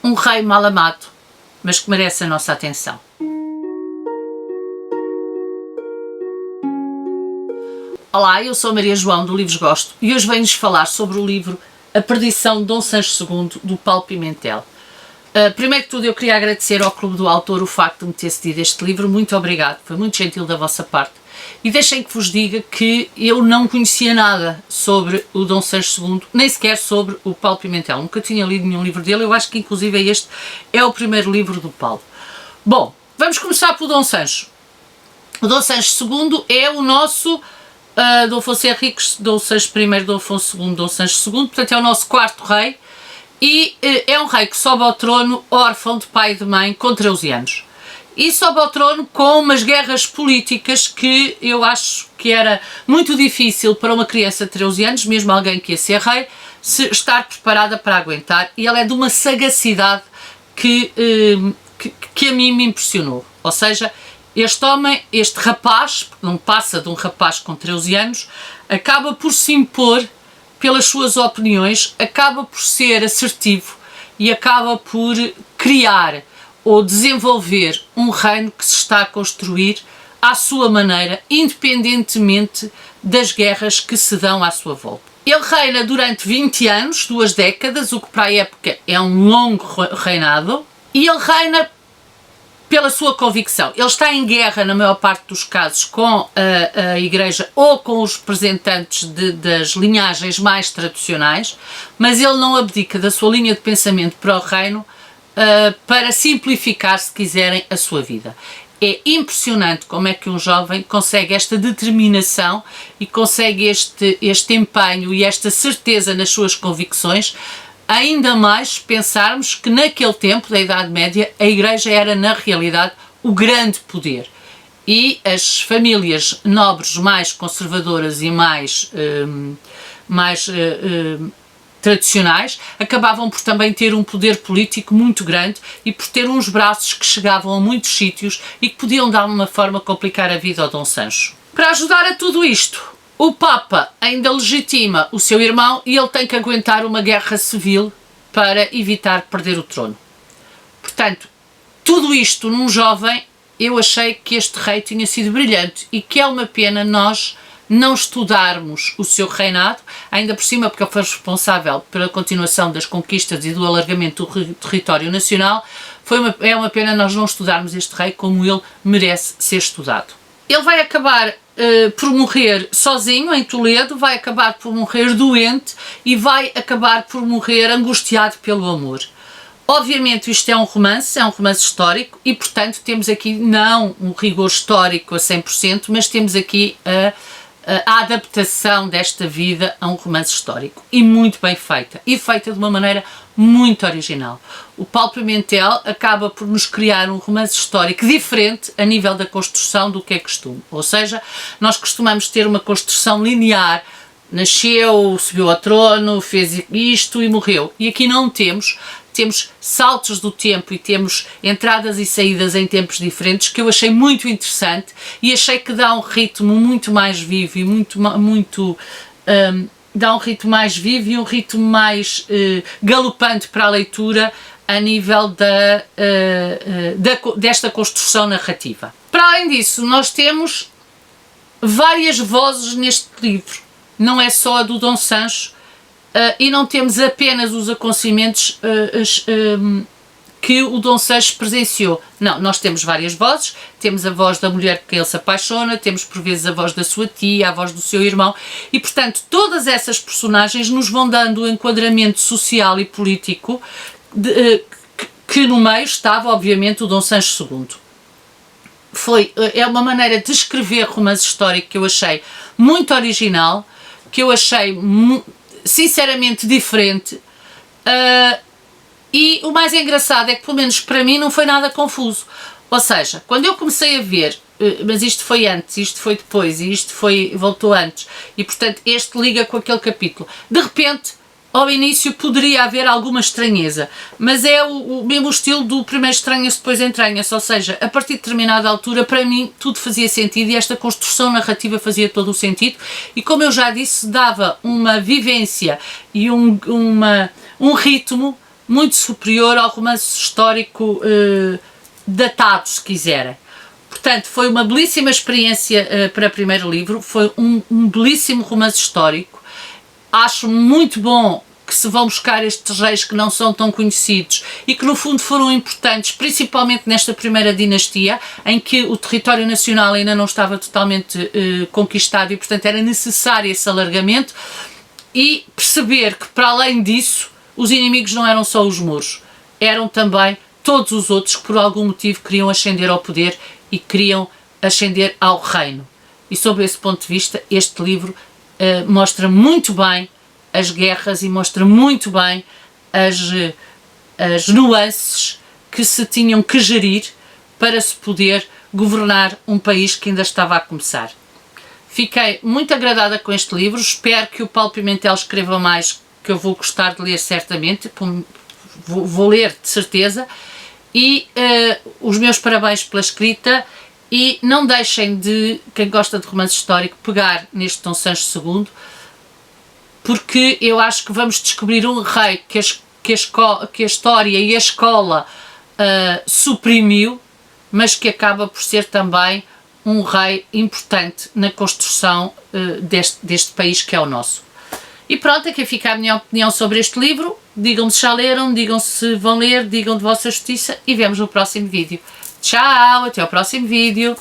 um rei mal amado, mas que merece a nossa atenção. Olá, eu sou a Maria João do Livros Gosto e hoje venho-vos falar sobre o livro A Perdição de Dom Sancho II, do Paulo Pimentel. Primeiro que tudo eu queria agradecer ao Clube do Autor o facto de me ter cedido este livro, muito obrigado, foi muito gentil da vossa parte. E deixem que vos diga que eu não conhecia nada sobre o Dom Sancho II, nem sequer sobre o Paulo Pimentel, nunca tinha lido nenhum livro dele, eu acho que inclusive este é o primeiro livro do Paulo. Bom, vamos começar pelo Dom Sancho. O Dom Sancho II é o nosso Dom Afonso Henriques, Dom Sancho I, Dom Afonso II, Dom Sancho II, portanto é o nosso quarto rei e é um rei que sobe ao trono órfão de pai e de mãe com 13 anos. E sobe ao trono com umas guerras políticas que eu acho que era muito difícil para uma criança de 13 anos, mesmo alguém que ia ser rei, estar preparada para aguentar, e ela é de uma sagacidade que a mim me impressionou. Ou seja, este homem, este rapaz, porque não passa de um rapaz com 13 anos, acaba por se impor pelas suas opiniões, acaba por ser assertivo e acaba por criar ou desenvolver um reino que se está a construir à sua maneira, independentemente das guerras que se dão à sua volta. Ele reina durante 20 anos, 2 décadas, o que para a época é um longo reinado, e ele reina pela sua convicção. Ele está em guerra, na maior parte dos casos, com a Igreja ou com os representantes das linhagens mais tradicionais, mas ele não abdica da sua linha de pensamento para o reino para simplificar, se quiserem, a sua vida. É impressionante como é que um jovem consegue esta determinação e consegue este empenho e esta certeza nas suas convicções, ainda mais pensarmos que naquele tempo da Idade Média a Igreja era na realidade o grande poder e as famílias nobres mais conservadoras e mais tradicionais acabavam por também ter um poder político muito grande e por ter uns braços que chegavam a muitos sítios e que podiam de alguma forma complicar a vida ao Dom Sancho. Para ajudar a tudo isto, o Papa ainda legitima o seu irmão e ele tem que aguentar uma guerra civil para evitar perder o trono. Portanto, tudo isto num jovem, eu achei que este rei tinha sido brilhante e que é uma pena nós não estudarmos o seu reinado, ainda por cima porque ele foi responsável pela continuação das conquistas e do alargamento do território nacional. É uma pena nós não estudarmos este rei como ele merece ser estudado. Ele vai acabar por morrer sozinho em Toledo, vai acabar por morrer doente e vai acabar por morrer angustiado pelo amor. Obviamente isto é um romance histórico e portanto temos aqui não um rigor histórico a 100%, mas temos aqui a adaptação desta vida a um romance histórico e muito bem feita e feita de uma maneira muito original. O Paulo Pimentel acaba por nos criar um romance histórico diferente a nível da construção do que é costume, ou seja, nós costumamos ter uma construção linear, nasceu, subiu ao trono, fez isto e morreu, e aqui não temos saltos do tempo e temos entradas e saídas em tempos diferentes que eu achei muito interessante e achei que dá um ritmo muito mais vivo e dá um ritmo mais vivo e um ritmo mais galopante para a leitura a nível desta construção narrativa. Para além disso, nós temos várias vozes neste livro, não é só a do Dom Sancho, e não temos apenas os acontecimentos que o Dom Sancho presenciou. Não, nós temos várias vozes, temos a voz da mulher que ele se apaixona, temos por vezes a voz da sua tia, a voz do seu irmão, e portanto todas essas personagens nos vão dando o enquadramento social e político que no meio estava obviamente o Dom Sancho II. É uma maneira de escrever romance histórico que eu achei muito original, que eu achei sinceramente diferente, e o mais engraçado é que pelo menos para mim não foi nada confuso, ou seja, quando eu comecei a ver, mas isto foi antes, isto foi depois e isto voltou antes e portanto este liga com aquele capítulo, de repente ao início poderia haver alguma estranheza, mas é o mesmo estilo do primeiro estranha-se depois entranha-se, ou seja, a partir de determinada altura para mim tudo fazia sentido e esta construção narrativa fazia todo o sentido e como eu já disse, dava uma vivência e um ritmo muito superior ao romance histórico datado, se quiserem. Portanto, foi uma belíssima experiência para o primeiro livro, foi um belíssimo romance histórico. Acho muito bom que se vão buscar estes reis que não são tão conhecidos e que no fundo foram importantes, principalmente nesta primeira dinastia, em que o território nacional ainda não estava totalmente conquistado e portanto era necessário esse alargamento, e perceber que para além disso os inimigos não eram só os mouros, eram também todos os outros que por algum motivo queriam ascender ao poder e queriam ascender ao reino. E sob esse ponto de vista este livro mostra muito bem as guerras e mostra muito bem as nuances que se tinham que gerir para se poder governar um país que ainda estava a começar. Fiquei muito agradada com este livro, espero que o Paulo Pimentel escreva mais, que eu vou gostar de ler certamente, vou ler de certeza, e os meus parabéns pela escrita, e não deixem de, quem gosta de romance histórico, pegar neste Dom Sancho II, porque eu acho que vamos descobrir um rei que a história e a escola suprimiu, mas que acaba por ser também um rei importante na construção deste país que é o nosso. E pronto, aqui fica a minha opinião sobre este livro. Digam-me se já leram, digam se vão ler, digam de vossa justiça e vemos no próximo vídeo. Tchau, até ao próximo vídeo.